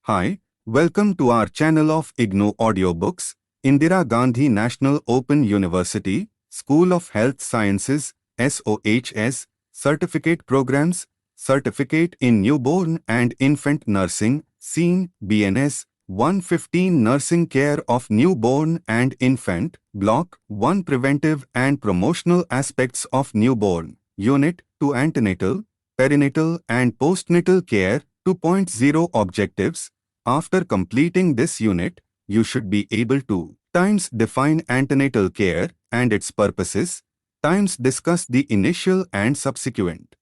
Hi, welcome to our channel of IGNOU Audiobooks, Indira Gandhi National Open University, School of Health Sciences, SOHS, Certificate Programs, Certificate in Newborn and Infant Nursing, CNIN, BNS, 115 Nursing Care of Newborn and Infant, Block-1 Preventive and Promotional Aspects of Newborn, Unit-2 Antenatal, Perinatal and Postnatal Care, 2.0 Objectives. After completing this unit, you should be able to times define antenatal care and its purposes, times discuss the initial and subsequent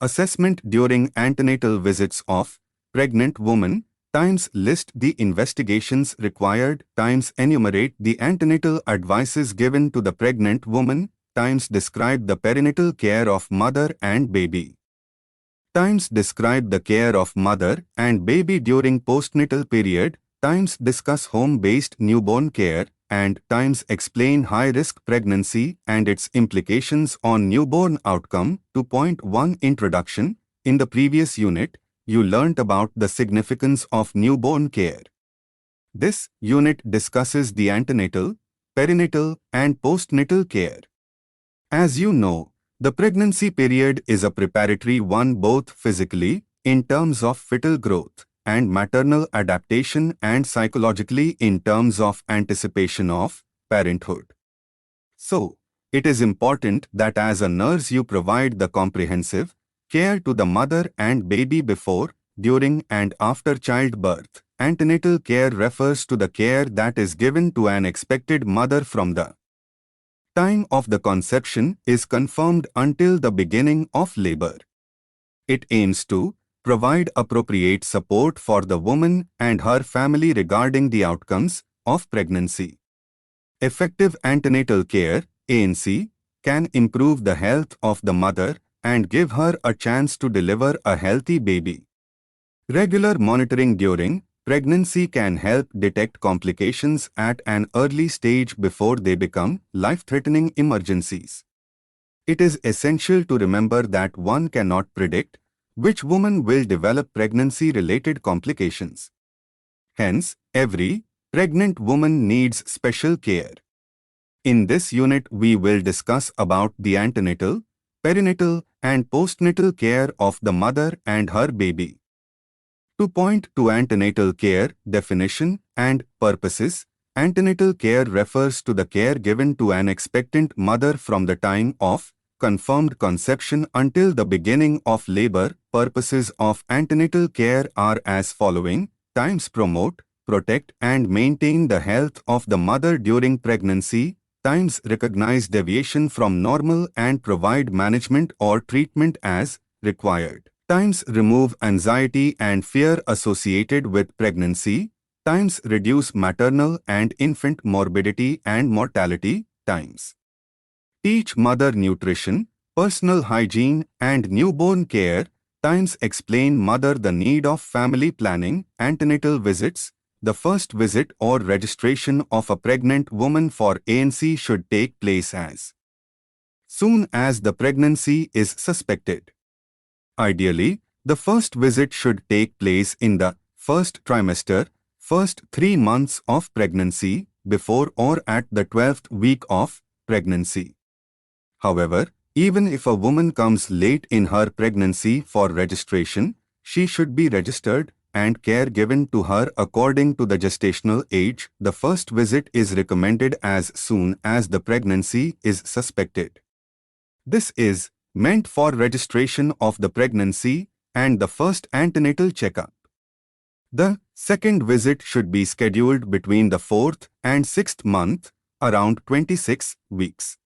assessment during antenatal visits of pregnant woman, times list the investigations required, times enumerate the antenatal advices given to the pregnant woman, times describe the perinatal care of mother and baby. Times describe the care of mother and baby during postnatal period, times discuss home-based newborn care, and times explain high-risk pregnancy and its implications on newborn outcome. 2.1 Introduction. In the previous unit, you learnt about the significance of newborn care. This unit discusses the antenatal, perinatal, and postnatal care. As you know, the pregnancy period is a preparatory one both physically, in terms of fetal growth, and maternal adaptation, and psychologically in terms of anticipation of parenthood. So, it is important that as a nurse you provide the comprehensive care to the mother and baby before, during and after childbirth. Antenatal care refers to the care that is given to an expected mother from the time of the conception is confirmed until the beginning of labor. It aims to provide appropriate support for the woman and her family regarding the outcomes of pregnancy. Effective antenatal care, ANC, can improve the health of the mother and give her a chance to deliver a healthy baby. Regular monitoring during pregnancy can help detect complications at an early stage before they become life-threatening emergencies. It is essential to remember that one cannot predict which woman will develop pregnancy-related complications. Hence, every pregnant woman needs special care. In this unit, we will discuss about the antenatal, perinatal, and postnatal care of the mother and her baby. 2.2 Antenatal care, definition, and purposes. Antenatal care refers to the care given to an expectant mother from the time of confirmed conception until the beginning of labor. Purposes of antenatal care are as following: times promote, protect, and maintain the health of the mother during pregnancy, times recognize deviation from normal and provide management or treatment as required. Times remove anxiety and fear associated with pregnancy, times reduce maternal and infant morbidity and mortality, times teach mother nutrition, personal hygiene, and newborn care, times explain mother the need of family planning. Antenatal visits. The first visit or registration of a pregnant woman for ANC should take place as soon as the pregnancy is suspected. Ideally, the first visit should take place in the first trimester, first 3 months of pregnancy, before or at the 12th week of pregnancy. However, even if a woman comes late in her pregnancy for registration, she should be registered and care given to her according to the gestational age. The first visit is recommended as soon as the pregnancy is suspected. This is meant for registration of the pregnancy and the first antenatal checkup. The second visit should be scheduled between the 4th and 6th month, around 26 weeks.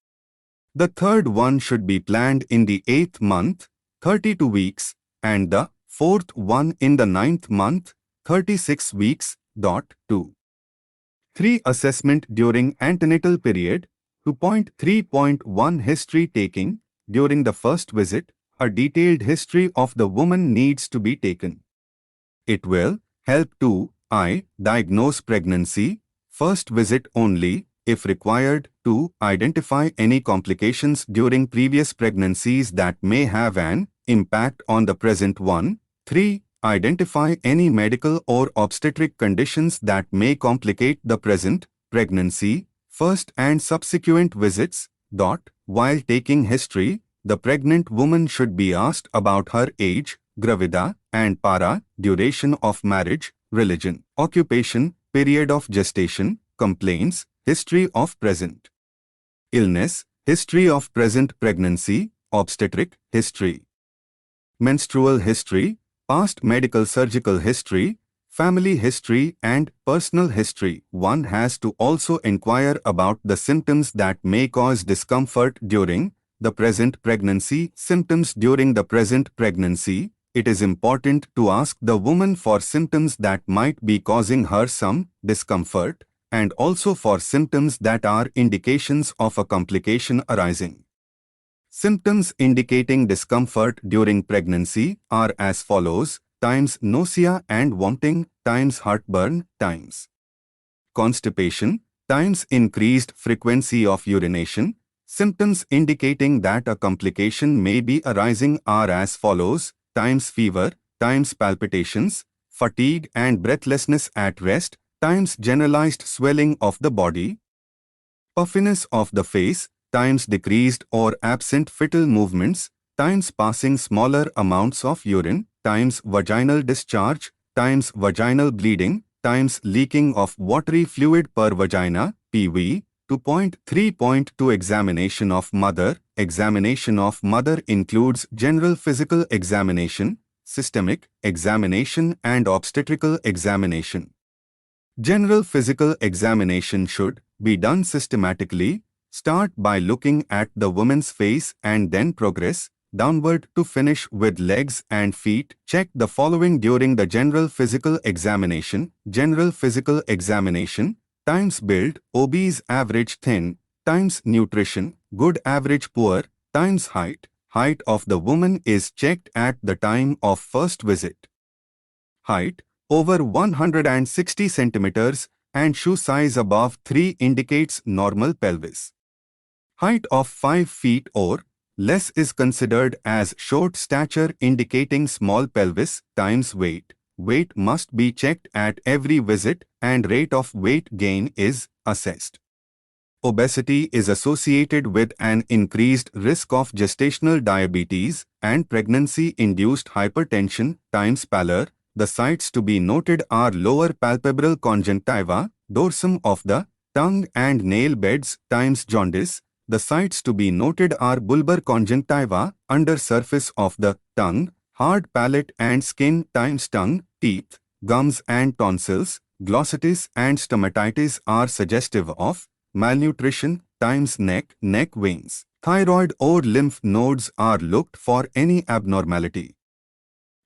The third one should be planned in the 8th month, 32 weeks, and the fourth one in the 9th month, 36 weeks. 2. 3. Assessment during antenatal period. 2.3.1 History taking. During the first visit, a detailed history of the woman needs to be taken. It will help to diagnose pregnancy, first visit only, if required, to identify any complications during previous pregnancies that may have an impact on the present one. 3. Identify any medical or obstetric conditions that may complicate the present pregnancy, first and subsequent visits. While taking history, the pregnant woman should be asked about her age, gravida, and para, duration of marriage, religion, occupation, period of gestation, complaints, history of present illness, history of present pregnancy, obstetric history, menstrual history, past medical surgical history, family history and personal history. One has to also inquire about the symptoms that may cause discomfort during the present pregnancy. Symptoms during the present pregnancy. It is important to ask the woman for symptoms that might be causing her some discomfort and also for symptoms that are indications of a complication arising. Symptoms indicating discomfort during pregnancy are as follows: times nausea and vomiting, times heartburn, times constipation, times increased frequency of urination. Symptoms indicating that a complication may be arising are as follows: times fever, times palpitations, fatigue and breathlessness at rest, times generalized swelling of the body, puffiness of the face, times decreased or absent fetal movements, times passing smaller amounts of urine, times vaginal discharge, times vaginal bleeding, times leaking of watery fluid per vagina, PV. 2.3.2 Examination of mother. Examination of mother includes general physical examination, systemic examination and obstetrical examination. General physical examination should be done systematically. Start by looking at the woman's face and then progress downward to finish with legs and feet. Check the following during the general physical examination. General physical examination: times build, obese average thin, times nutrition, good average poor, times height. Height of the woman is checked at the time of first visit. Height over 160 centimeters and shoe size above 3 indicates normal pelvis. Height of 5 feet or less is considered as short stature indicating small pelvis. Times weight. Weight must be checked at every visit and rate of weight gain is assessed. Obesity is associated with an increased risk of gestational diabetes and pregnancy-induced hypertension. Times pallor. The sites to be noted are lower palpebral conjunctiva, dorsum of the tongue and nail beds. Times jaundice. The sites to be noted are bulbar conjunctiva, under surface of the tongue, hard palate and skin. Times tongue, teeth, gums and tonsils, glossitis and stomatitis are suggestive of malnutrition. Times neck, neck veins, thyroid or lymph nodes are looked for any abnormality.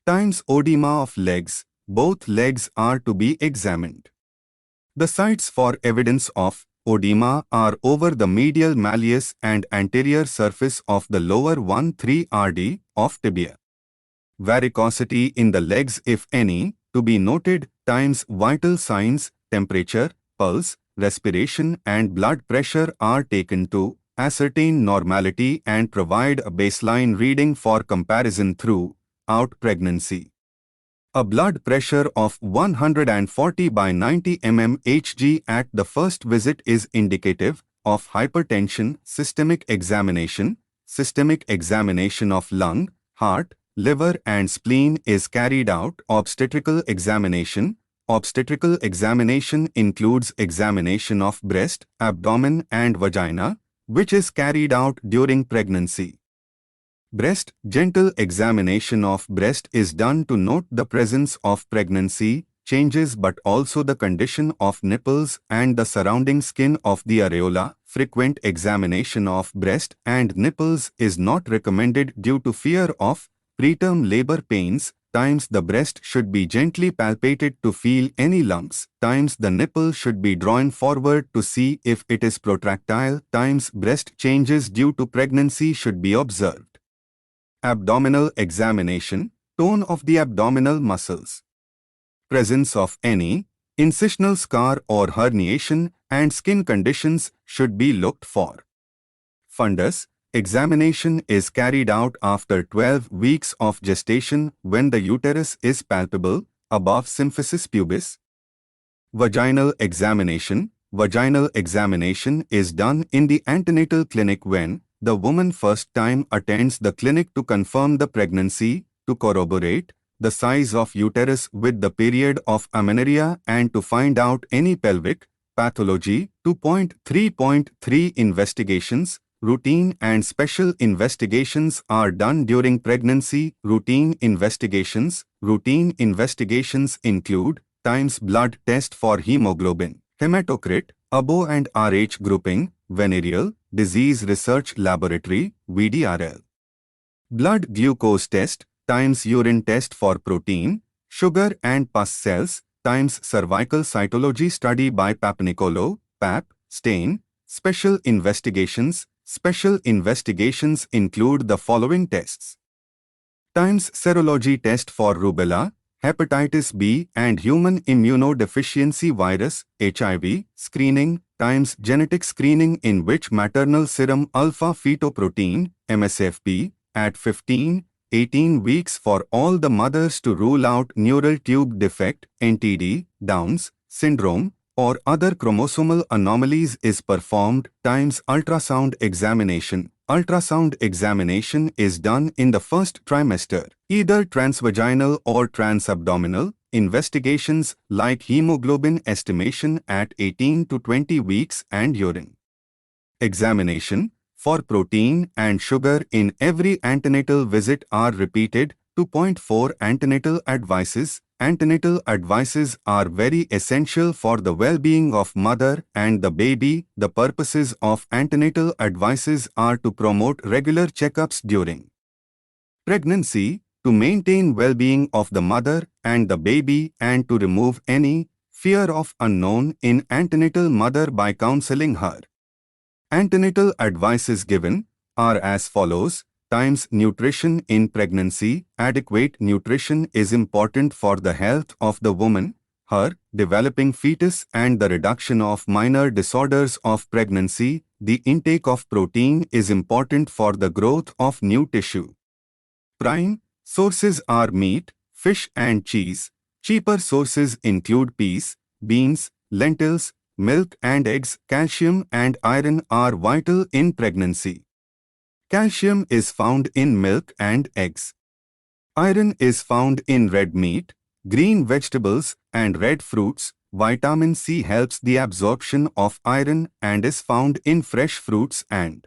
Times oedema of legs, both legs are to be examined. The sites for evidence of oedema are over the medial malleus and anterior surface of the lower 1-3 RD of tibia. Varicosity in the legs, if any, to be noted. Times vital signs, temperature, pulse, respiration and blood pressure are taken to ascertain normality and provide a baseline reading for comparison throughout pregnancy. A blood pressure of 140 by 90 mmHg at the first visit is indicative of hypertension. Systemic examination. Systemic examination of lung, heart, liver and spleen is carried out. Obstetrical examination. Obstetrical examination includes examination of breast, abdomen and vagina, which is carried out during pregnancy. Breast. Gentle examination of breast is done to note the presence of pregnancy changes but also the condition of nipples and the surrounding skin of the areola. Frequent examination of breast and nipples is not recommended due to fear of preterm labor pains. Times the breast should be gently palpated to feel any lumps. Times the nipple should be drawn forward to see if it is protractile. Times breast changes due to pregnancy should be observed. Abdominal examination. Tone of the abdominal muscles. Presence of any incisional scar or herniation and skin conditions should be looked for. Fundus. Examination is carried out after 12 weeks of gestation when the uterus is palpable above symphysis pubis. Vaginal examination. Vaginal examination is done in the antenatal clinic when the woman first time attends the clinic to confirm the pregnancy, to corroborate the size of uterus with the period of amenorrhea and to find out any pelvic pathology. 2.3.3 Investigations. Routine and special investigations are done during pregnancy. Routine investigations. Routine investigations include times blood test for hemoglobin, hematocrit, ABO and Rh grouping, venereal disease research laboratory, VDRL. Blood glucose test, times urine test for protein, sugar and pus cells, times cervical cytology study by Papanicolaou, PAP, stain. Special investigations. Special investigations include the following tests. Times serology test for rubella, hepatitis B and human immunodeficiency virus, HIV, screening, times genetic screening in which maternal serum alpha-fetoprotein, MSFP, at 15-18 weeks for all the mothers to rule out neural tube defect, NTD, Downs syndrome, or other chromosomal anomalies is performed, times ultrasound examination. Ultrasound examination is done in the first trimester, either transvaginal or transabdominal. Investigations like hemoglobin estimation at 18 to 20 weeks and urine examination for protein and sugar in every antenatal visit are repeated. 2.4 Antenatal advices. Antenatal advices are very essential for the well-being of mother and the baby. The purposes of antenatal advices are to promote regular checkups during pregnancy, to maintain well-being of the mother and the baby, and to remove any fear of unknown in antenatal mother by counseling her. Antenatal advices given are as follows. Times nutrition in pregnancy. Adequate nutrition is important for the health of the woman, her developing fetus and the reduction of minor disorders of pregnancy. The intake of protein is important for the growth of new tissue. Prime sources are meat, fish and cheese. Cheaper sources include peas, beans, lentils, milk and eggs. Calcium and iron are vital in pregnancy. Calcium is found in milk and eggs. Iron is found in red meat, green vegetables, and red fruits. Vitamin C helps the absorption of iron and is found in fresh fruits and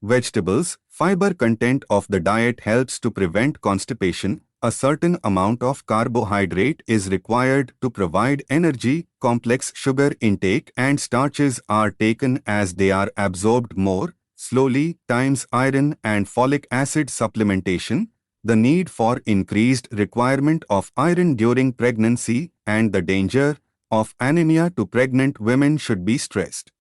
vegetables. Fiber content of the diet helps to prevent constipation. A certain amount of carbohydrate is required to provide energy. Complex sugar intake and starches are taken as they are absorbed more slowly. Times iron and folic acid supplementation. The need for increased requirement of iron during pregnancy and the danger of anemia to pregnant women should be stressed.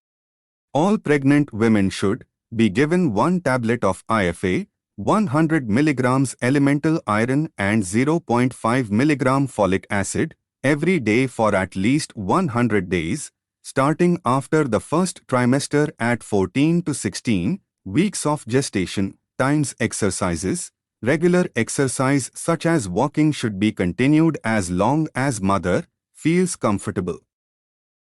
All pregnant women should be given 1 tablet of IFA, 100 mg elemental iron and 0.5 mg folic acid every day for at least 100 days, starting after the first trimester at 14 to 16 weeks of gestation. Times exercises. Regular exercise such as walking should be continued as long as mother feels comfortable.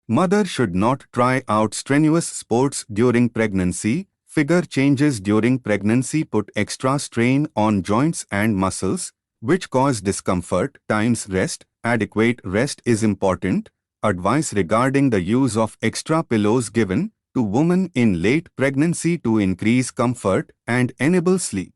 Mother should not try out strenuous sports during pregnancy. Figure changes during pregnancy put extra strain on joints and muscles, which cause discomfort. Times rest. Adequate rest is important. Advice regarding the use of extra pillows given to women in late pregnancy to increase comfort and enable sleep.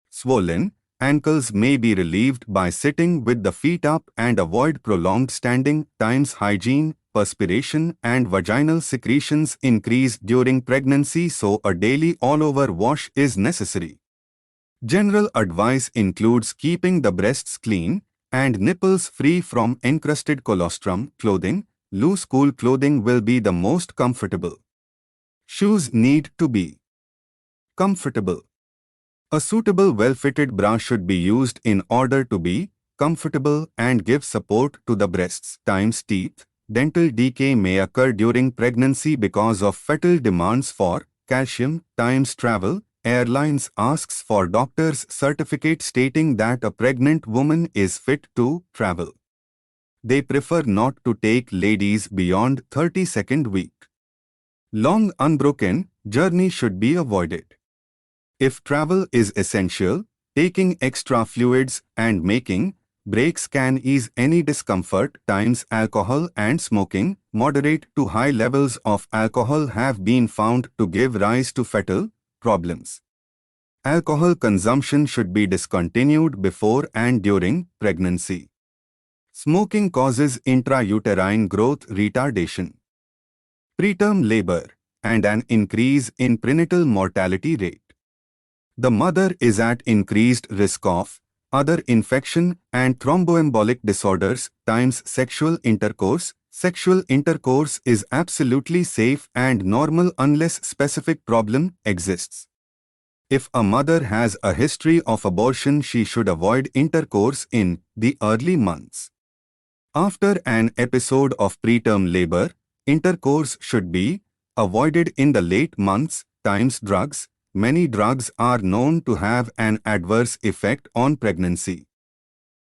Swollen ankles may be relieved by sitting with the feet up and avoid prolonged standing. Times hygiene. Perspiration and vaginal secretions increase during pregnancy, so a daily all-over wash is necessary. General advice includes keeping the breasts clean and nipples free from encrusted colostrum. Clothing. Loose cool clothing will be the most comfortable. Shoes need to be comfortable. A suitable well-fitted bra should be used in order to be comfortable and give support to the breasts. Times teeth. Dental decay may occur during pregnancy because of fetal demands for calcium, times travel, airlines asks for doctor's certificate stating that a pregnant woman is fit to travel. They prefer not to take ladies beyond 32nd week. Long unbroken journey should be avoided. If travel is essential, taking extra fluids and making breaks can ease any discomfort. Times alcohol and smoking, moderate to high levels of alcohol have been found to give rise to fatal problems. Alcohol consumption should be discontinued before and during pregnancy. Smoking causes intrauterine growth retardation, preterm labor, and an increase in prenatal mortality rate. The mother is at increased risk of other infection and thromboembolic disorders. Times sexual intercourse. Sexual intercourse is absolutely safe and normal unless specific problem exists. If a mother has a history of abortion, she should avoid intercourse in the early months. After an episode of preterm labor, intercourse should be avoided in the late months. Times drugs. Many drugs are known to have an adverse effect on pregnancy.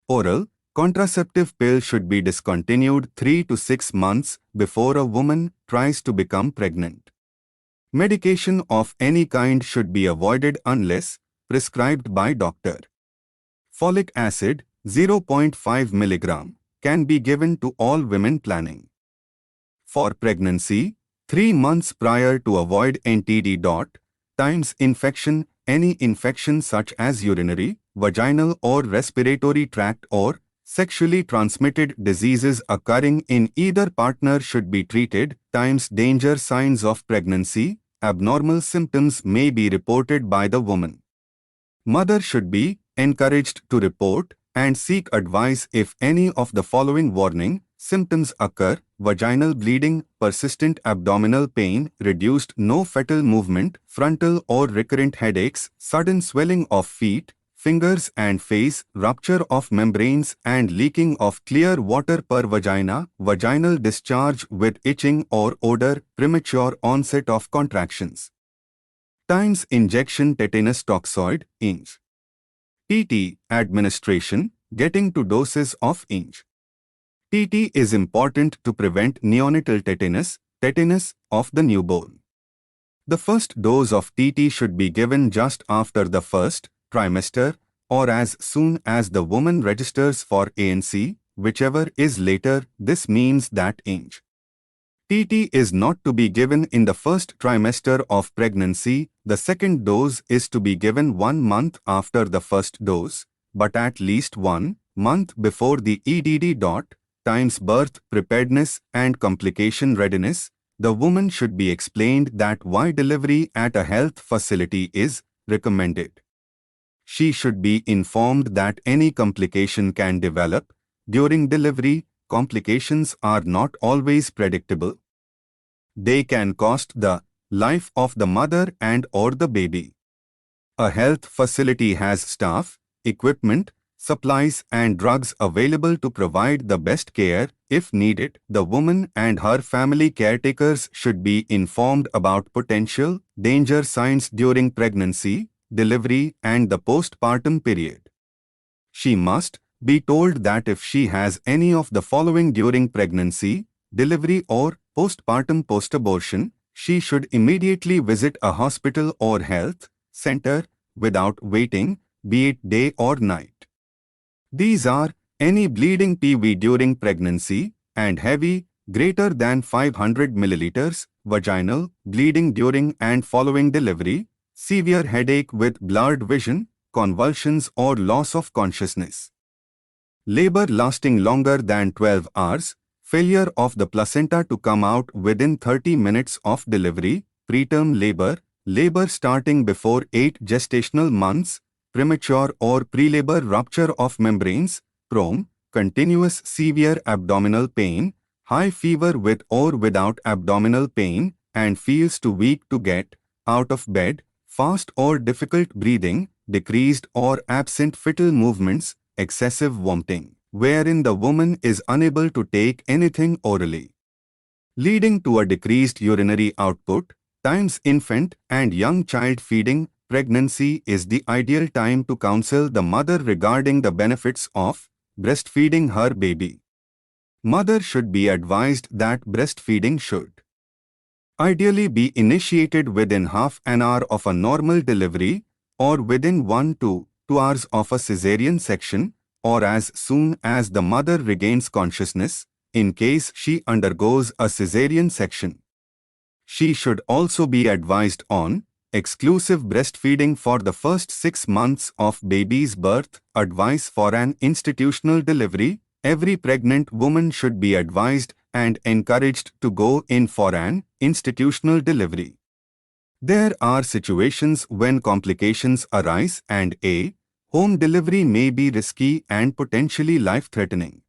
Oral contraceptive pill should be discontinued 3 to 6 months before a woman tries to become pregnant. Medication of any kind should be avoided unless prescribed by doctor. Folic acid 0.5 mg can be given to all women planning for pregnancy 3 months prior to avoid NTD. Times infection. Any infection such as urinary, vaginal or respiratory tract or sexually transmitted diseases occurring in either partner should be treated. Times danger signs of pregnancy. Abnormal symptoms may be reported by the woman. Mother should be encouraged to report and seek advice if any of the following warning symptoms occur: vaginal bleeding, persistent abdominal pain, reduced no fetal movement, frontal or recurrent headaches, sudden swelling of feet, fingers and face, rupture of membranes and leaking of clear water per vagina, vaginal discharge with itching or odor, premature onset of contractions. Times injection tetanus toxoid, Inj. TT administration, getting to doses of Inj. TT is important to prevent neonatal tetanus of the newborn. The first dose of TT should be given just after the first trimester or as soon as the woman registers for ANC, whichever is later. This means that Inj. TT is not to be given in the first trimester of pregnancy. The second dose is to be given 1 month after the first dose, but at least 1 month before the EDD. Times birth preparedness and complication readiness. The woman should be explained that why delivery at a health facility is recommended. She should be informed that any complication can develop during delivery. Complications are not always predictable. They can cost the life of the mother and or the baby. A health facility has staff, equipment, supplies and drugs available to provide the best care if needed. The woman and her family caretakers should be informed about potential danger signs during pregnancy, delivery and the postpartum period. She must be told that if she has any of the following during pregnancy, delivery or postpartum post-abortion, she should immediately visit a hospital or health center without waiting, be it day or night. These are any bleeding PV during pregnancy and heavy, greater than 500 milliliters, vaginal bleeding during and following delivery, severe headache with blurred vision, convulsions or loss of consciousness, labor lasting longer than 12 hours, failure of the placenta to come out within 30 minutes of delivery, preterm labor, labor starting before 8 gestational months, premature or prelabor rupture of membranes, PROM, continuous severe abdominal pain, high fever with or without abdominal pain, and feels too weak to get out of bed, fast or difficult breathing, decreased or absent fetal movements, excessive vomiting, wherein the woman is unable to take anything orally, leading to a decreased urinary output, times infant and young child feeding. Pregnancy is the ideal time to counsel the mother regarding the benefits of breastfeeding her baby. Mother should be advised that breastfeeding should ideally be initiated within half an hour of a normal delivery or within 1 to 2 hours of a cesarean section, or as soon as the mother regains consciousness, in case she undergoes a cesarean section. She should also be advised on exclusive breastfeeding for the first 6 months of baby's birth. Advice for an institutional delivery. Every pregnant woman should be advised and encouraged to go in for an institutional delivery. There are situations when complications arise and a home delivery may be risky and potentially life-threatening.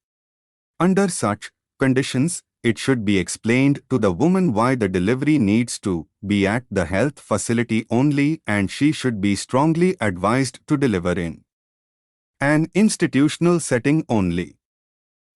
Under such conditions, it should be explained to the woman why the delivery needs to be at the health facility only, and she should be strongly advised to deliver in an institutional setting only.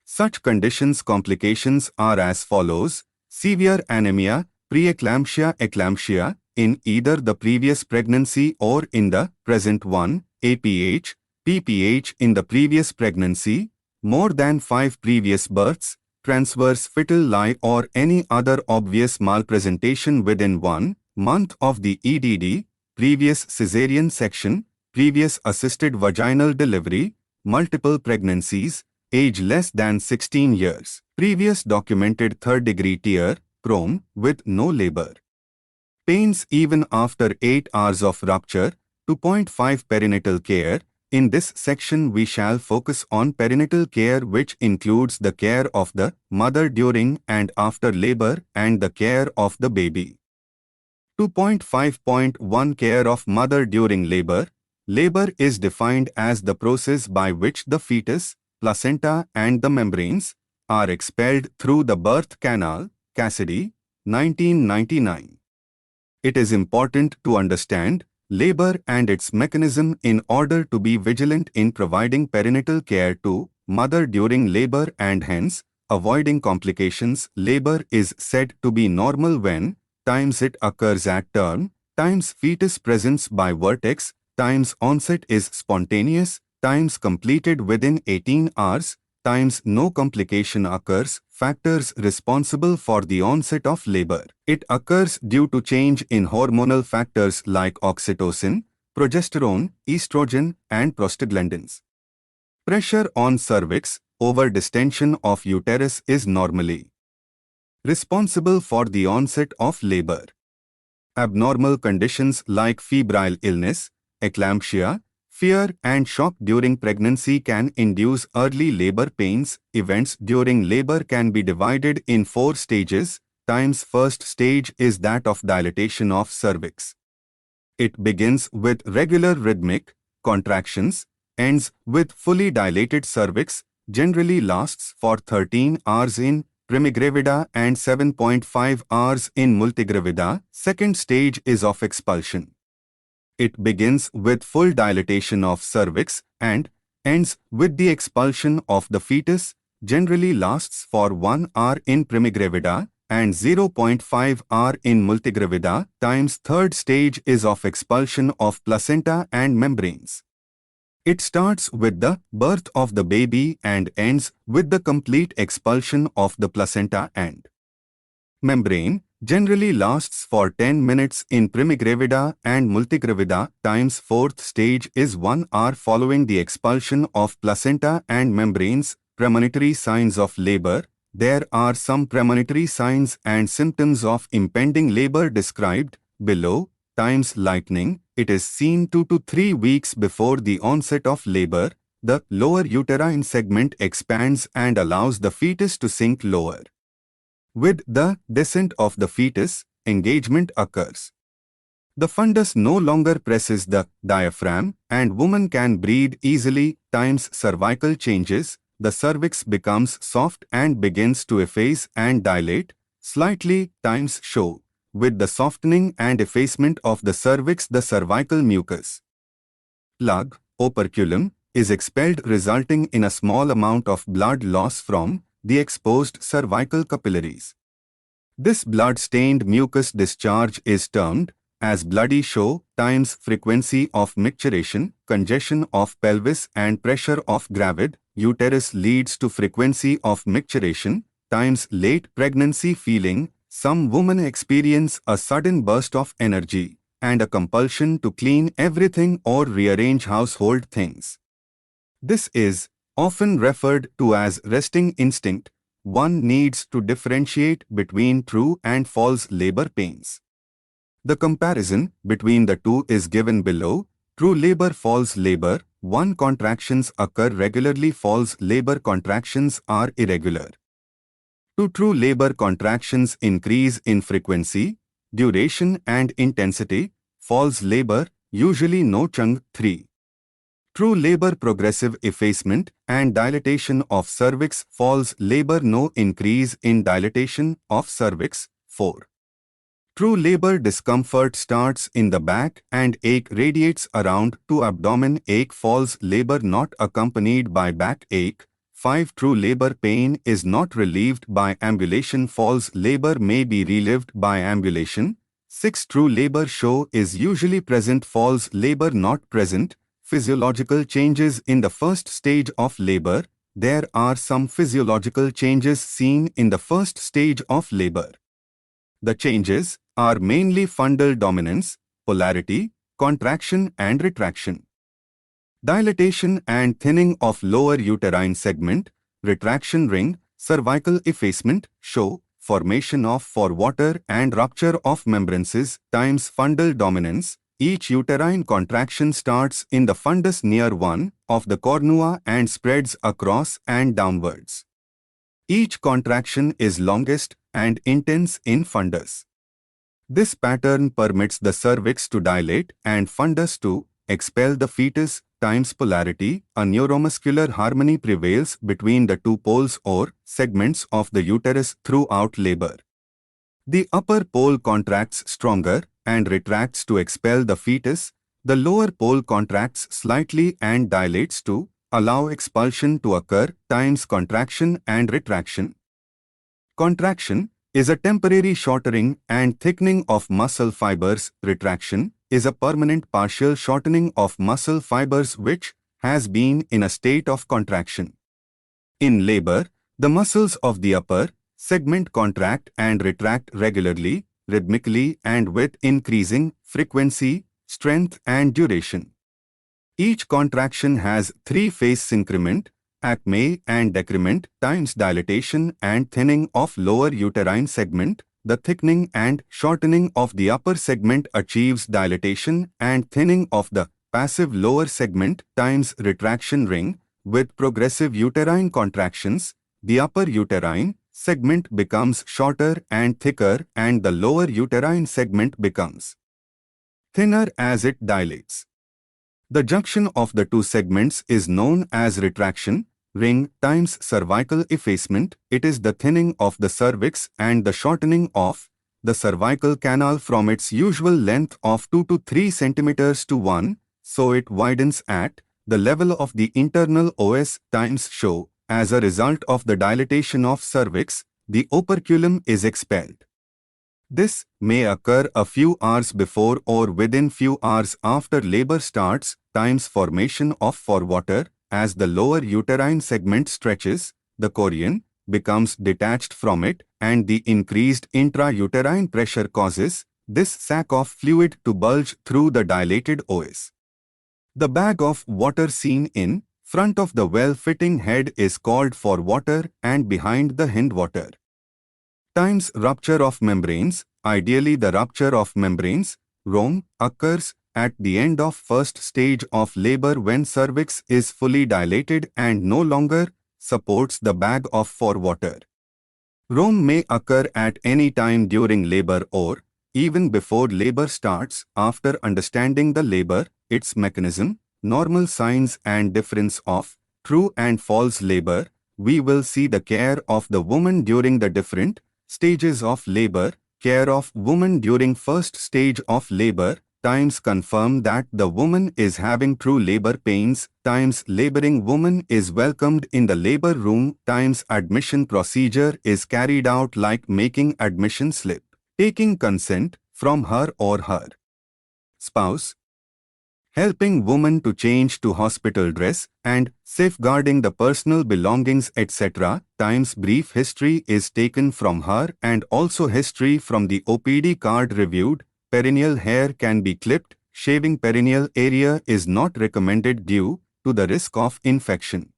Such complications are as follows: severe anemia, preeclampsia, eclampsia, in either the previous pregnancy or in the present one, APH, PPH in the previous pregnancy, more than 5 previous births, transverse fetal lie or any other obvious malpresentation within 1 month of the EDD, previous cesarean section, previous assisted vaginal delivery, multiple pregnancies, age less than 16 years, previous documented third-degree tear, prone, with no labor. Pains even after 8 hours of rupture. 2.5 Perinatal care. In this section we shall focus on perinatal care, which includes the care of the mother during and after labor and the care of the baby. 2.5.1 Care of mother during labor. Labor is defined as the process by which the fetus, placenta and the membranes are expelled through the birth canal. Cassidy, 1999. It is important to understand labor and its mechanism in order to be vigilant in providing perinatal care to mother during labor and hence avoiding complications. Labor is said to be normal when times it occurs at term, times fetus presence by vertex, times onset is spontaneous, times completed within 18 hours, times no complication occurs. Factors responsible for the onset of labor. It occurs due to change in hormonal factors like oxytocin, progesterone, estrogen, and prostaglandins. Pressure on cervix over distension of uterus is normally responsible for the onset of labor. Abnormal conditions like febrile illness, eclampsia, fear and shock during pregnancy can induce early labor pains. Events during labor can be divided in 4 stages. Times first stage is that of dilatation of cervix. It begins with regular rhythmic contractions, ends with fully dilated cervix, generally lasts for 13 hours in primigravida and 7.5 hours in multigravida. Second stage is of expulsion. It begins with full dilatation of cervix and ends with the expulsion of the fetus, generally lasts for 1 hour in primigravida and 0.5 hour in multigravida. Times third stage is of expulsion of placenta and membranes. It starts with the birth of the baby and ends with the complete expulsion of the placenta and membrane, generally lasts for 10 minutes in primigravida and multigravida. Times fourth stage is 1 hour following the expulsion of placenta and membranes. Premonitory signs of labor. There are some premonitory signs and symptoms of impending labor described below. Times lightening. It is seen 2 to 3 weeks before the onset of labor. The lower uterine segment expands and allows the fetus to sink lower. With the descent of the fetus, engagement occurs. The fundus no longer presses the diaphragm and woman can breathe easily. Times cervical changes. The cervix becomes soft and begins to efface and dilate slightly. Times show. With the softening and effacement of the cervix, the cervical mucus plug, operculum, is expelled, resulting in a small amount of blood loss from the exposed cervical capillaries. This blood-stained mucus discharge is termed as bloody show times frequency of micturition, congestion of pelvis and pressure of gravid uterus leads to frequency of micturition times late pregnancy feeling. Some women experience a sudden burst of energy and a compulsion to clean everything or rearrange household things. This is often referred to as resting instinct. One needs to differentiate between true and false labor pains. The comparison between the two is given below. True labor, false labor. 1. Contractions occur regularly. False labor contractions are irregular. 2. True labor contractions increase in frequency, duration and intensity. False labor usually no chung. 3. True labor progressive effacement and dilatation of cervix. False labor no increase in dilatation of cervix. 4. True labor discomfort starts in the back and ache radiates around to abdomen. Ache. False labor not accompanied by back ache. 5. True labor pain is not relieved by ambulation. False labor may be relieved by ambulation. 6. True labor show is usually present. False labor not present. Physiological changes in the first stage of labor. There are some physiological changes seen in the first stage of labor. The changes are mainly fundal dominance, polarity, contraction and retraction. Dilatation and thinning of lower uterine segment, retraction ring, cervical effacement, show, formation of forewater and rupture of membranes times fundal dominance. Each uterine contraction starts in the fundus near one of the cornua and spreads across and downwards. Each contraction is longest and intense in fundus. This pattern permits the cervix to dilate and fundus to expel the fetus times polarity. A neuromuscular harmony prevails between the two poles or segments of the uterus throughout labor. The upper pole contracts stronger and retracts to expel the fetus. The lower pole contracts slightly and dilates to allow expulsion to occur times contraction and retraction. Contraction is a temporary shortening and thickening of muscle fibers. Retraction is a permanent partial shortening of muscle fibers which has been in a state of contraction. In labor, the muscles of the upper segment contract and retract regularly, rhythmically and with increasing frequency, strength and duration. Each contraction has 3 phases: increment, acme and decrement times dilatation and thinning of lower uterine segment. The thickening and shortening of the upper segment achieves dilatation and thinning of the passive lower segment times retraction ring. With progressive uterine contractions, the upper uterine segment becomes shorter and thicker and the lower uterine segment becomes thinner as it dilates. The junction of the two segments is known as retraction ring times cervical effacement. It is the thinning of the cervix and the shortening of the cervical canal from its usual length of 2 to 3 centimeters to 1, so it widens at the level of the internal OS times show. As a result of the dilatation of cervix, the operculum is expelled. This may occur a few hours before or within few hours after labor starts times formation of forewater. As the lower uterine segment stretches, the chorion becomes detached from it and the increased intrauterine pressure causes this sac of fluid to bulge through the dilated OS. The bag of water seen in front of the well-fitting head is called forewater and behind the hindwater. Times rupture of membranes. Ideally, the rupture of membranes, ROM, occurs at the end of first stage of labor when cervix is fully dilated and no longer supports the bag of forewater. ROM may occur at any time during labor or even before labor starts. After understanding the labor, its mechanism, normal signs and difference of true and false labor, we will see the care of the woman during the different stages of labor. Care of woman during first stage of labor. times confirm that the woman is having true labor pains, times laboring woman is welcomed in the labor room, times admission procedure is carried out like making admission slip, taking consent from her or her spouse, helping woman to change to hospital dress, and safeguarding the personal belongings, etc. Times brief history is taken from her and also history from the OPD card reviewed. Perineal hair can be clipped. Shaving perineal area is not recommended due to the risk of infection.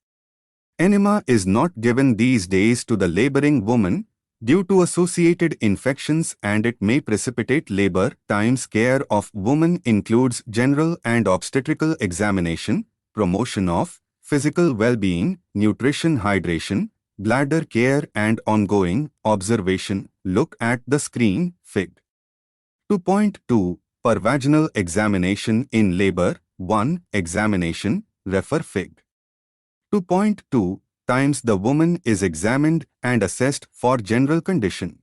Enema is not given these days to the laboring woman due to associated infections and it may precipitate labor. Times care of woman includes general and obstetrical examination, promotion of physical well-being, nutrition, hydration, bladder care and ongoing observation. Look at the screen, Fig. 2.2 per vaginal examination in labor. 1. Examination, refer Fig. 2.2 times the woman is examined and assessed for general condition.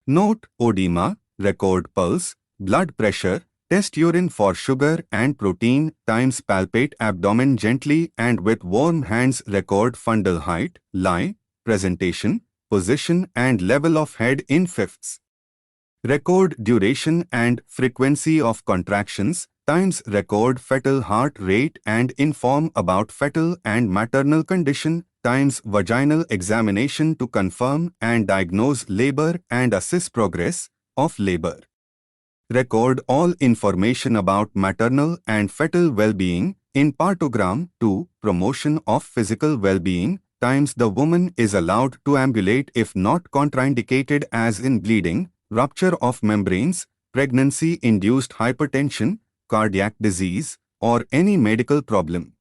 Note edema, record pulse, blood pressure, test urine for sugar and protein, times palpate abdomen gently and with warm hands, record fundal height, lie, presentation, position and level of head in fifths. Record duration and frequency of contractions, times record fetal heart rate and inform about fetal and maternal condition, times vaginal examination to confirm and diagnose labor and assess progress of labor. Record all information about maternal and fetal well-being in partogram. 2. Promotion of physical well-being, times the woman is allowed to ambulate if not contraindicated as in bleeding, rupture of membranes, pregnancy-induced hypertension, cardiac disease, or any medical problem.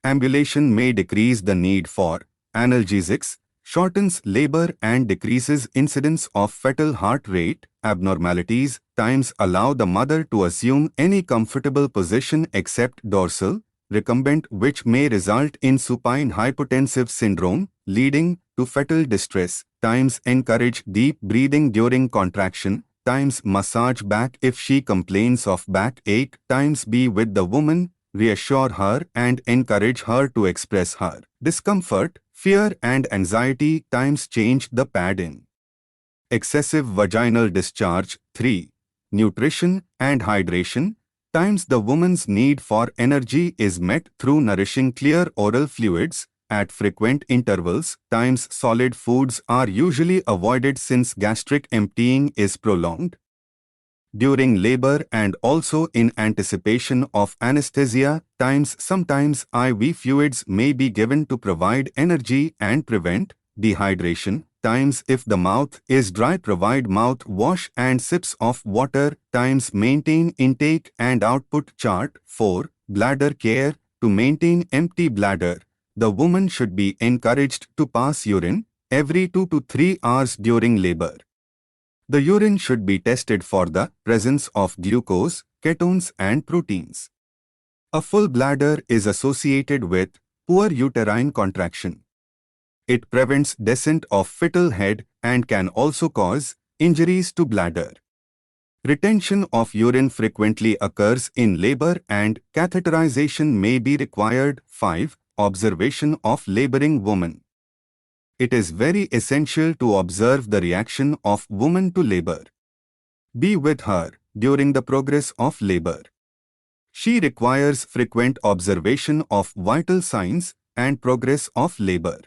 Ambulation may decrease the need for analgesics, shortens labor and decreases incidence of fetal heart rate abnormalities, times allow the mother to assume any comfortable position except dorsal, recumbent, which may result in supine hypotensive syndrome, leading to fetal distress, times encourage deep breathing during contraction, times massage back if she complains of backache, times be with the woman, reassure her and encourage her to express her discomfort, fear and anxiety, times change the pad in. Excessive vaginal discharge. 3. Nutrition and hydration, times the woman's need for energy is met through nourishing clear oral fluids at frequent intervals, times solid foods are usually avoided since gastric emptying is prolonged during labor and also in anticipation of anesthesia, times sometimes IV fluids may be given to provide energy and prevent dehydration, times if the mouth is dry provide mouthwash and sips of water, times maintain intake and output chart. 4. Bladder care, to maintain empty bladder, the woman should be encouraged to pass urine every 2 to 3 hours during labor. The urine should be tested for the presence of glucose, ketones and proteins. A full bladder is associated with poor uterine contraction. It prevents descent of fetal head and can also cause injuries to bladder. Retention of urine frequently occurs in labor and catheterization may be required. 5. Observation of laboring woman. It is very essential to observe the reaction of woman to labor. Be with her during the progress of labor. She requires frequent observation of vital signs and progress of labor.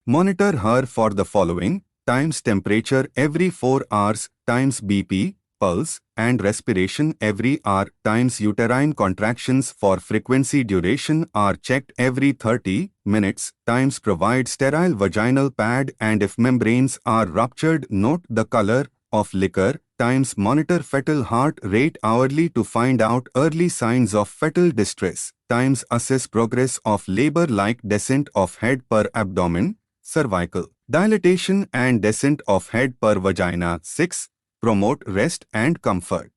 Monitor her for the following: times temperature every 4 hours, times BP, pulse, and respiration every hour, times uterine contractions for frequency duration are checked every 30 minutes, times provide sterile vaginal pad and if membranes are ruptured note the color of liquor, times monitor fetal heart rate hourly to find out early signs of fetal distress, times assess progress of labor like descent of head per abdomen, cervical dilatation and descent of head per vagina. 6. Promote rest and comfort.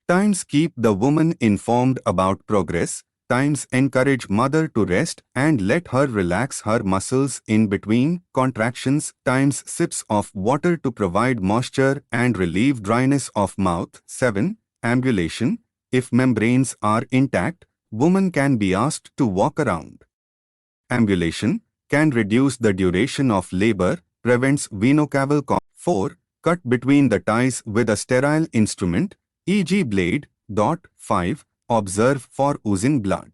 Times keep the woman informed about progress, times encourage mother to rest and let her relax her muscles in between contractions, times sips of water to provide moisture and relieve dryness of mouth. 7. Ambulation. If membranes are intact, woman can be asked to walk around. Ambulation can reduce the duration of labor, prevents venocaval 4. Cut between the ties with a sterile instrument, e.g. blade. 5. Observe for oozing blood.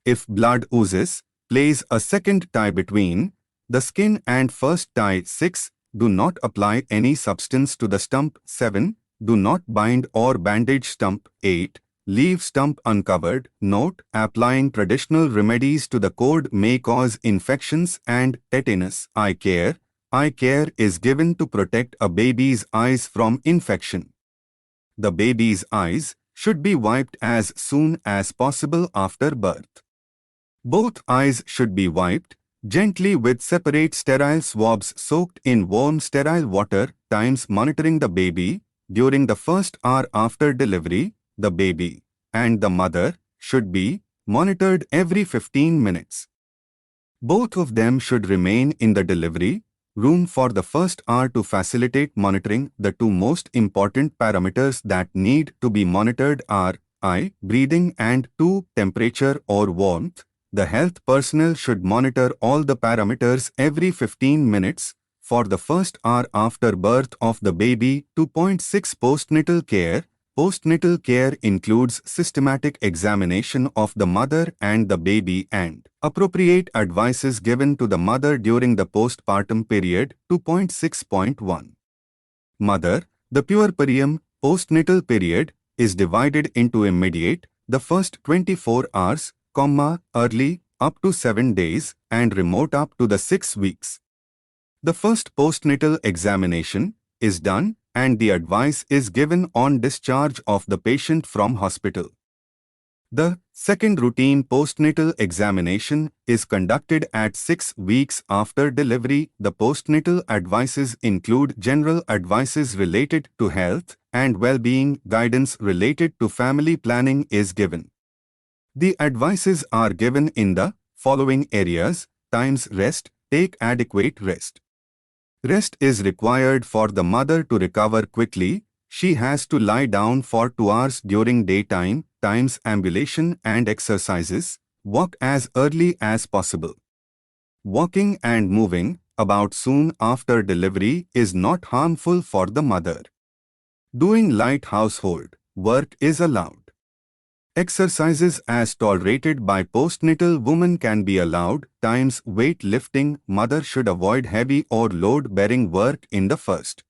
If blood oozes, place a second tie between the skin and first tie. 6. Do not apply any substance to the stump. 7. Do not bind or bandage stump. 8. Leave stump uncovered. Note: applying traditional remedies to the cord may cause infections and tetanus. Eye care. Eye care is given to protect a baby's eyes from infection. The baby's eyes should be wiped as soon as possible after birth. Both eyes should be wiped gently with separate sterile swabs soaked in warm sterile water. Times monitoring the baby. During the first hour after delivery, the baby and the mother should be monitored every 15 minutes. Both of them should remain in the delivery room for the first hour to facilitate monitoring. The two most important parameters that need to be monitored are I, breathing, and 2, temperature or warmth. The health personnel should monitor all the parameters every 15 minutes for the first hour after birth of the baby. 2.6 Postnatal care. Postnatal care includes systematic examination of the mother and the baby and appropriate advices given to the mother during the postpartum period. 2.6.1 Mother. The puerperium, postnatal period, is divided into immediate, the first 24 hours, early, up to 7 days, and remote up to the 6 weeks. The first postnatal examination is done and the advice is given on discharge of the patient from hospital. The second routine postnatal examination is conducted at 6 weeks after delivery. The postnatal advices include general advices related to health and well-being. Guidance related to family planning is given. The advices are given in the following areas. Times rest. Take adequate rest. Rest is required for the mother to recover quickly. She has to lie down for 2 hours during daytime. Times ambulation and exercises. Walk as early as possible. Walking and moving about soon after delivery is not harmful for the mother. Doing light household work is allowed. Exercises as tolerated by postnatal women can be allowed. Times weight lifting. Mother should avoid heavy or load-bearing work in the first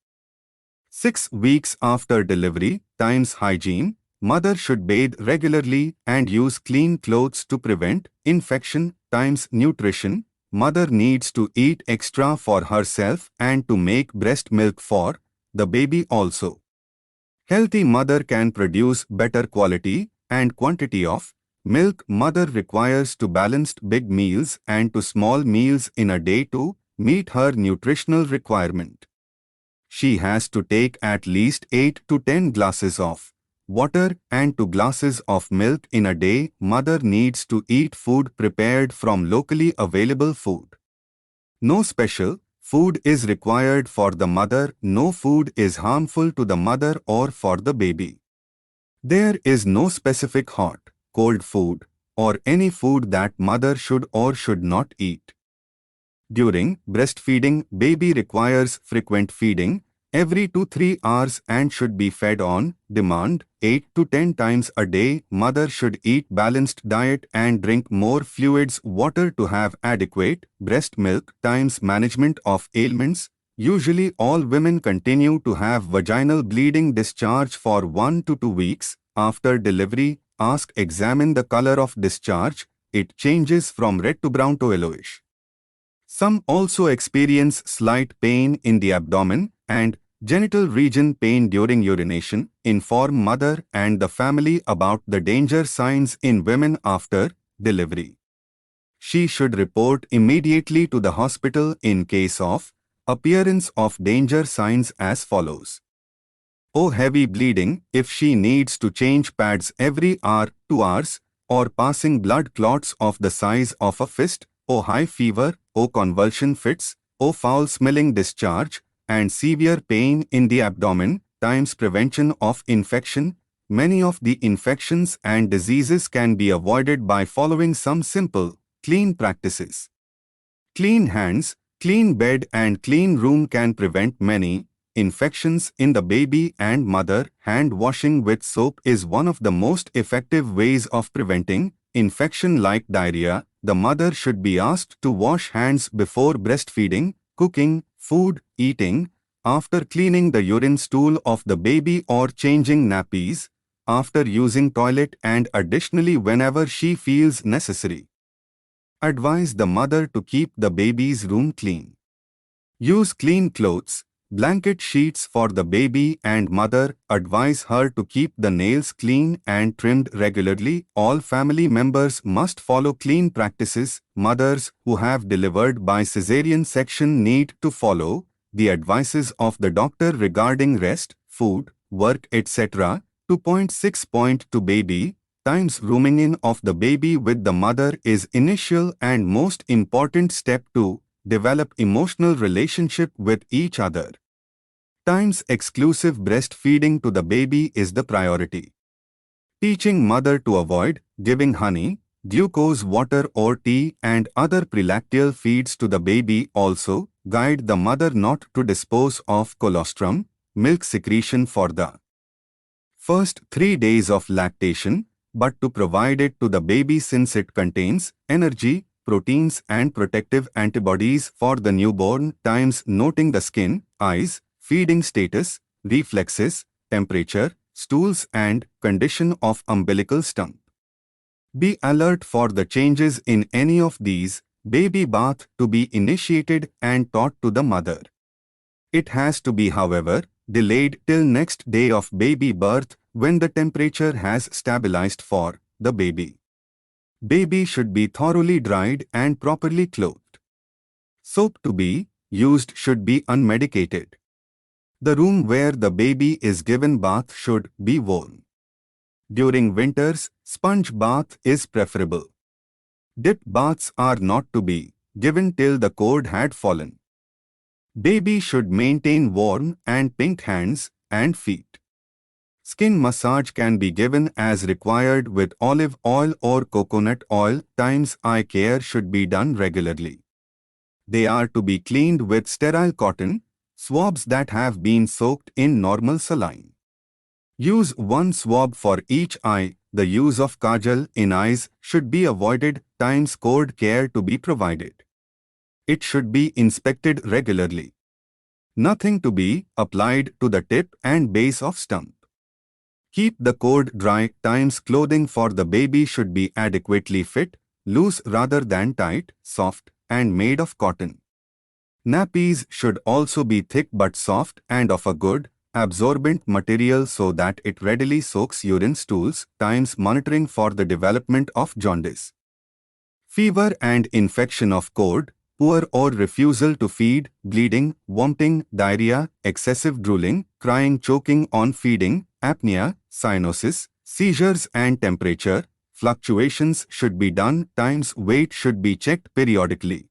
6 weeks after delivery. Times hygiene. Mother should bathe regularly and use clean clothes to prevent infection. Times nutrition. Mother needs to eat extra for herself and to make breast milk for the baby also. Healthy mother can produce better quality and quantity of milk. Mother requires to balanced big meals and to small meals in a day to meet her nutritional requirement. She has to take at least 8 to 10 glasses of water and 2 glasses of milk in a day. Mother needs to eat food prepared from locally available food. No special food is required for the mother. No food is harmful to the mother or for the baby. There is no specific hot, cold food, or any food that mother should or should not eat. During breastfeeding, baby requires frequent feeding every 2-3 hours and should be fed on demand 8 to 10 times a day. Mother should eat balanced diet and drink more fluids, water to have adequate breast milk. Times management of ailments. Usually all women continue to have vaginal bleeding discharge for 1 to 2 weeks after delivery. Ask: examine the color of discharge. It changes from red to brown to yellowish. Some also experience slight pain in the abdomen and genital region pain during urination. Inform mother and the family about the danger signs in women after delivery. She should report immediately to the hospital in case of appearance of danger signs as follows. O heavy bleeding, if she needs to change pads every hour, 2 hours, or passing blood clots of the size of a fist. O high fever, O convulsion fits, O foul-smelling discharge, and severe pain in the abdomen. Times prevention of infection. many of the infections and diseases can be avoided by following some simple, clean practices. Clean hands, clean bed and clean room can prevent many infections in the baby and mother. Hand washing with soap is one of the most effective ways of preventing infection like diarrhea. The mother should be asked to wash hands before breastfeeding, cooking, food, eating, after cleaning the urine stool of the baby or changing nappies, after using toilet and additionally whenever she feels necessary. Advise the mother to keep the baby's room clean. Use clean clothes, blanket sheets for the baby and mother. Advise her to keep the nails clean and trimmed regularly. All family members must follow clean practices. Mothers who have delivered by cesarean section need to follow the advices of the doctor regarding rest, food, work, etc. 2.6.2 Baby times rooming in of the baby with the mother is initial and most important step to develop emotional relationship with each other. Times exclusive breastfeeding to the baby is the priority. Teaching mother to avoid giving honey, glucose water or tea and other prelacteal feeds to the baby. Also, guide the mother not to dispose of colostrum, milk secretion for the first 3 days of lactation, but to provide it to the baby since it contains energy, proteins and protective antibodies for the newborn. Times noting the skin, eyes, feeding status, reflexes, temperature, stools and condition of umbilical stump. Be alert for the changes in any of these. Baby bath to be initiated and taught to the mother. It has to be, however, delayed till next day of baby birth when the temperature has stabilized for the baby. Baby should be thoroughly dried and properly clothed. Soap to be used should be unmedicated. The room where the baby is given bath should be warm. During winters, sponge bath is preferable. Dip baths are not to be given till the cord had fallen. Baby should maintain warm and pink hands and feet. Skin massage can be given as required with olive oil or coconut oil. Times eye care should be done regularly. They are to be cleaned with sterile cotton swabs that have been soaked in normal saline. Use one swab for each eye. The use of kajal in eyes should be avoided. Times cord care to be provided. It should be inspected regularly. Nothing to be applied to the tip and base of stump. Keep the cord dry. Times clothing for the baby should be adequately fit, loose rather than tight, soft, and made of cotton. Nappies should also be thick but soft and of a good, absorbent material so that it readily soaks urine stools. Times monitoring for the development of jaundice, fever and infection of cord, poor or refusal to feed, bleeding, vomiting, diarrhea, excessive drooling, crying, choking on feeding, apnea, cyanosis, seizures and temperature fluctuations should be done. Times weight should be checked periodically.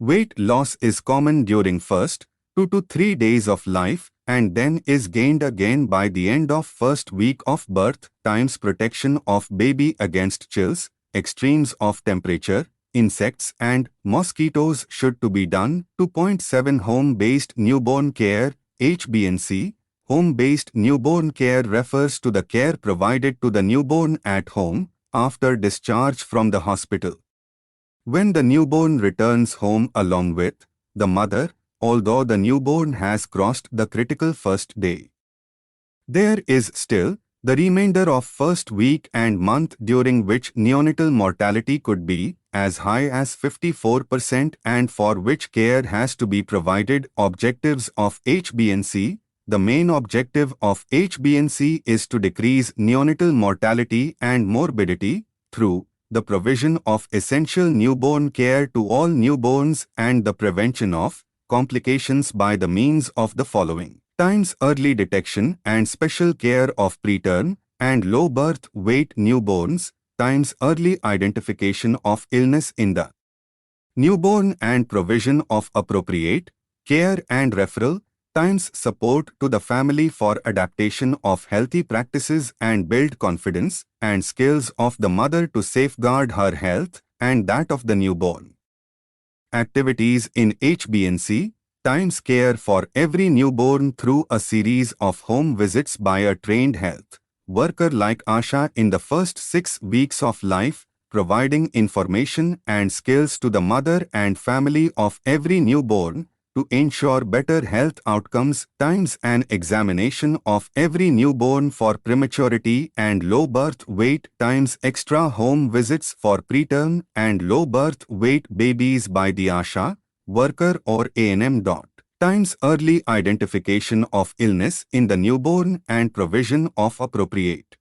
Weight loss is common during first 2 to 3 days of life and then is gained again by the end of first week of birth. Times protection of baby against chills, extremes of temperature, insects and mosquitoes should to be done. 2.7 Home-based newborn care, HBNC. Home-based newborn care refers to the care provided to the newborn at home after discharge from the hospital. When the newborn returns home along with the mother, although the newborn has crossed the critical first day, there is still the remainder of first week and month during which neonatal mortality could be as high as 54% and for which care has to be provided. Objectives of HBNC. The main objective of HBNC is to decrease neonatal mortality and morbidity through the provision of essential newborn care to all newborns and the prevention of complications by the means of the following. Times early detection and special care of preterm and low birth weight newborns. Times early identification of illness in the newborn and provision of appropriate care and referral. Times support to the family for adaptation of healthy practices and build confidence and skills of the mother to safeguard her health and that of the newborn. Activities in HBNC, times care for every newborn through a series of home visits by a trained health worker like Asha in the first 6 weeks of life, providing information and skills to the mother and family of every newborn to ensure better health outcomes, times an examination of every newborn for prematurity and low birth weight, times extra home visits for preterm and low birth weight babies by the Asha worker or ANM. Times early identification of illness in the newborn and provision of appropriate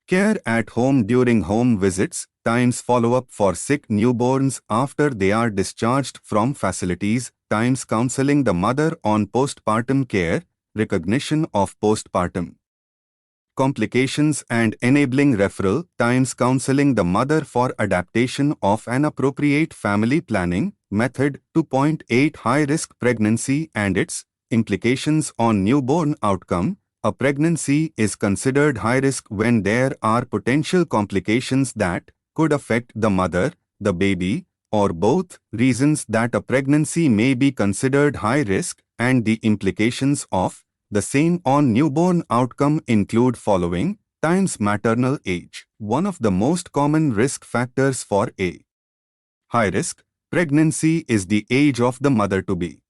care at home during home visits, times follow-up for sick newborns after they are discharged from facilities, times counseling the mother on postpartum care, recognition of postpartum complications and enabling referral, times counseling the mother for adaptation of an appropriate family planning method. 2.8 High-risk pregnancy and its implications on newborn outcome. A pregnancy is considered high risk when there are potential complications that could affect the mother, the baby, or both. Reasons that a pregnancy may be considered high risk and the implications of the same on newborn outcome include following. Times maternal age. One of the most common risk factors for a high-risk pregnancy is the age of the mother-to-be.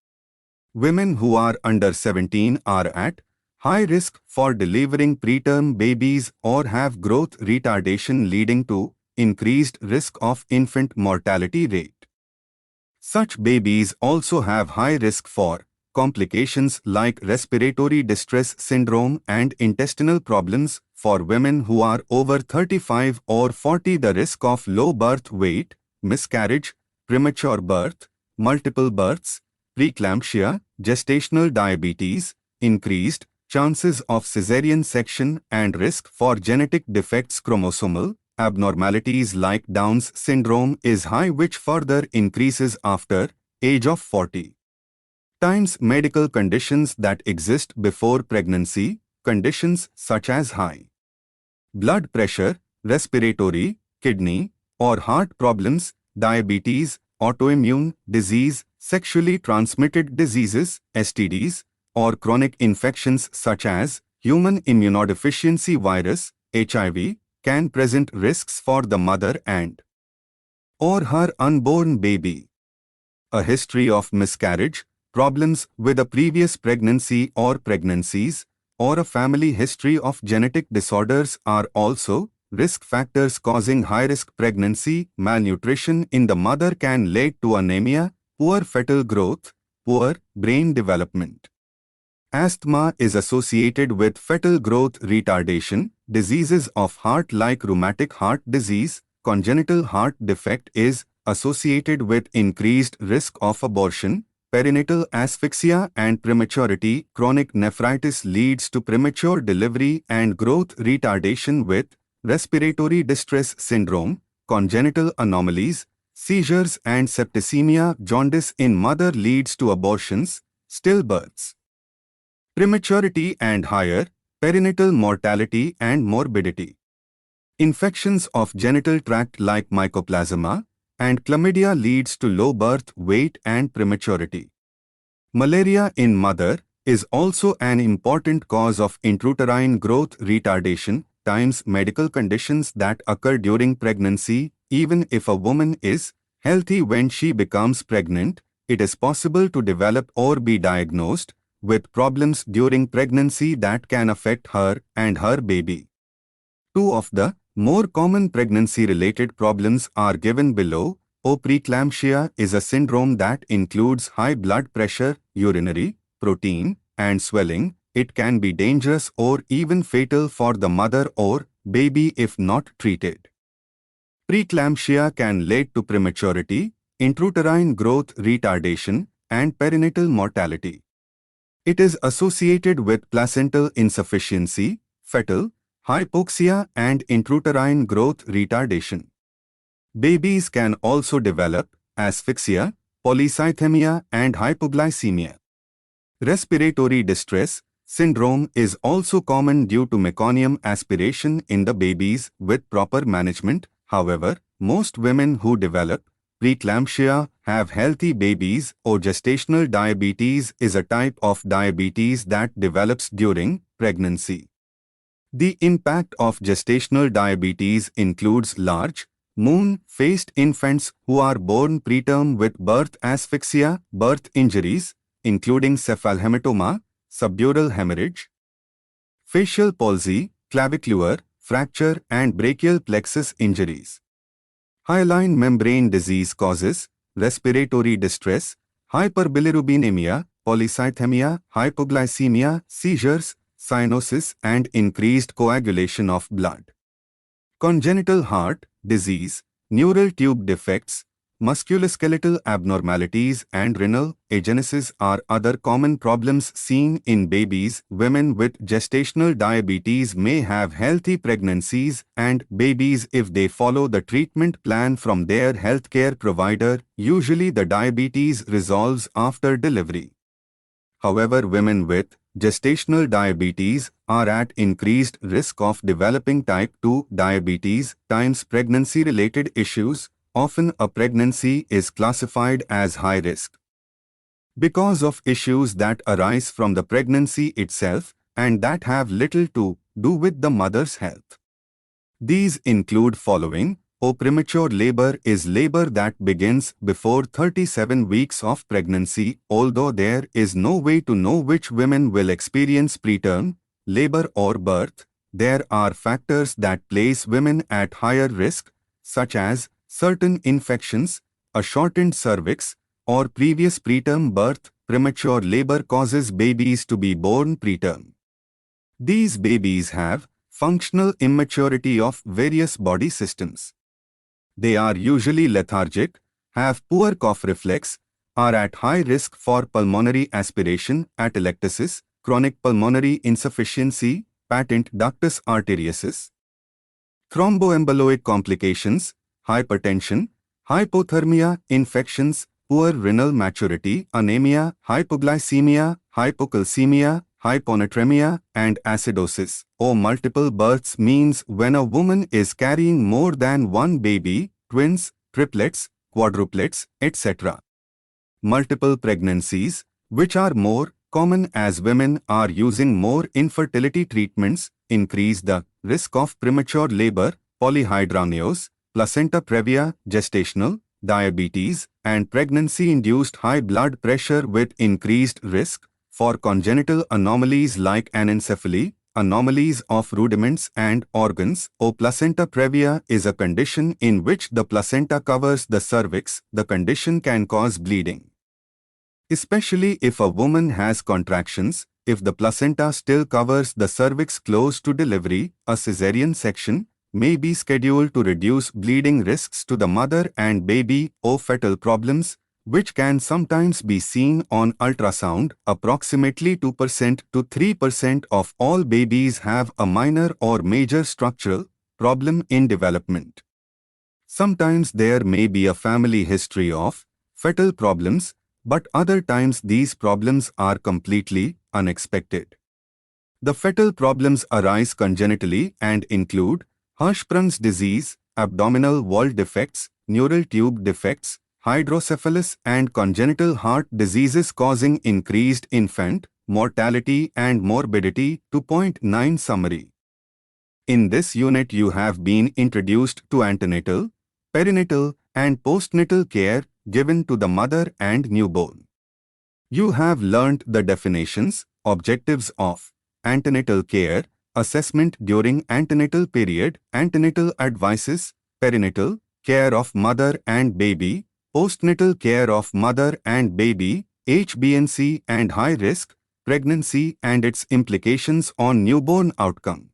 Women who are under 17 are at high risk for delivering preterm babies or have growth retardation leading to increased risk of infant mortality rate. Such babies also have high risk for complications like respiratory distress syndrome and intestinal problems. For women who are over 35 or 40, the risk of low birth weight, miscarriage, premature birth, multiple births, preeclampsia, gestational diabetes, increased chances of cesarean section and risk for genetic defects, chromosomal abnormalities like Down's syndrome is high, which further increases after age of 40. Times medical conditions that exist before pregnancy, conditions such as high blood pressure, respiratory, kidney, or heart problems, diabetes, autoimmune disease, sexually transmitted diseases, STDs, or chronic infections such as human immunodeficiency virus, HIV, can present risks for the mother and or her unborn baby. A history of miscarriage, problems with a previous pregnancy or pregnancies, or a family history of genetic disorders are also risk factors causing high-risk pregnancy. Malnutrition in the mother can lead to anemia, poor fetal growth, poor brain development. Asthma is associated with fetal growth retardation. Diseases of heart like rheumatic heart disease, congenital heart defect is associated with increased risk of abortion. Perinatal asphyxia and prematurity. Chronic nephritis leads to premature delivery and growth retardation with respiratory distress syndrome, congenital anomalies, seizures and septicemia. Jaundice in mother leads to abortions, stillbirths, prematurity and higher perinatal mortality and morbidity. Infections of genital tract like mycoplasma and chlamydia leads to low birth weight and prematurity. Malaria in mother is also an important cause of intrauterine growth retardation. Times medical conditions that occur during pregnancy. Even if a woman is healthy when she becomes pregnant, it is possible to develop or be diagnosed with problems during pregnancy that can affect her and her baby. Two of the more common pregnancy-related problems are given below. Preeclampsia is a syndrome that includes high blood pressure, urinary, protein, and swelling. It can be dangerous or even fatal for the mother or baby if not treated. Preeclampsia can lead to prematurity, intrauterine growth retardation, and perinatal mortality. It is associated with placental insufficiency, fetal hypoxia, and intrauterine growth retardation. Babies can also develop asphyxia, polycythemia, and hypoglycemia. Respiratory distress syndrome is also common due to meconium aspiration in the babies with proper management. However, most women who develop preeclampsia have healthy babies, or gestational diabetes is a type of diabetes that develops during pregnancy. The impact of gestational diabetes includes large, moon-faced infants who are born preterm with birth asphyxia, birth injuries, including cephalhematoma, subdural hemorrhage, facial palsy, clavicular fracture, and brachial plexus injuries. Hyaline membrane disease causes respiratory distress, hyperbilirubinemia, polycythemia, hypoglycemia, seizures, cyanosis, and increased coagulation of blood. Congenital heart disease, neural tube defects, musculoskeletal abnormalities, and renal agenesis are other common problems seen in babies. Women with gestational diabetes may have healthy pregnancies and babies if they follow the treatment plan from their healthcare provider. Usually the diabetes resolves after delivery. However, women with gestational diabetes are at increased risk of developing type 2 diabetes times pregnancy-related issues. Often a pregnancy is classified as high risk because of issues that arise from the pregnancy itself and that have little to do with the mother's health. These include following. Premature labor is labor that begins before 37 weeks of pregnancy. Although there is no way to know which women will experience preterm labor or birth, there are factors that place women at higher risk, such as certain infections, a shortened cervix, or previous preterm birth. Premature labor causes babies to be born preterm. These babies have functional immaturity of various body systems. They are usually lethargic, have poor cough reflex, are at high risk for pulmonary aspiration, atelectasis, chronic pulmonary insufficiency, patent ductus arteriosus, thromboembolic complications, hypertension, hypothermia, infections, poor renal maturity, anemia, hypoglycemia, hypocalcemia, hyponatremia, and acidosis. Multiple births means when a woman is carrying more than one baby, twins, triplets, quadruplets, etc. Multiple pregnancies, which are more common as women are using more infertility treatments, increase the risk of premature labor, polyhydramnios, placenta previa, gestational diabetes, and pregnancy-induced high blood pressure with increased risk for congenital anomalies like anencephaly, anomalies of rudiments and organs. Placenta previa is a condition in which the placenta covers the cervix. The condition can cause bleeding, especially if a woman has contractions. If the placenta still covers the cervix close to delivery, a cesarean section may be scheduled to reduce bleeding risks to the mother and baby. Fetal problems, which can sometimes be seen on ultrasound. Approximately 2% to 3% of all babies have a minor or major structural problem in development. Sometimes there may be a family history of fetal problems, but other times these problems are completely unexpected. The fetal problems arise congenitally and include Hirschsprung's disease, abdominal wall defects, neural tube defects, hydrocephalus, and congenital heart diseases causing increased infant mortality and morbidity. 2.9 Summary. In this unit you have been introduced to antenatal, perinatal, and postnatal care given to the mother and newborn. You have learnt the definitions, objectives of antenatal care, assessment during antenatal period, antenatal advices, perinatal care of mother and baby, postnatal care of mother and baby, HBNC and high-risk pregnancy and its implications on newborn outcome.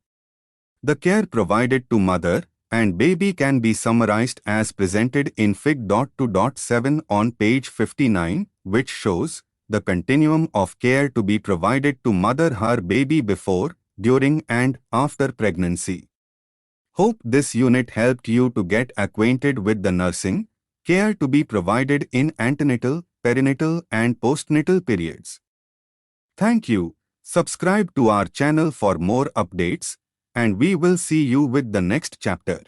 The care provided to mother and baby can be summarized as presented in Fig. 2.7 on page 59, which shows the continuum of care to be provided to mother her baby before, during and after pregnancy. Hope this unit helped you to get acquainted with the nursing care to be provided in antenatal, perinatal and postnatal periods. Thank you. Subscribe to our channel for more updates, and we will see you with the next chapter.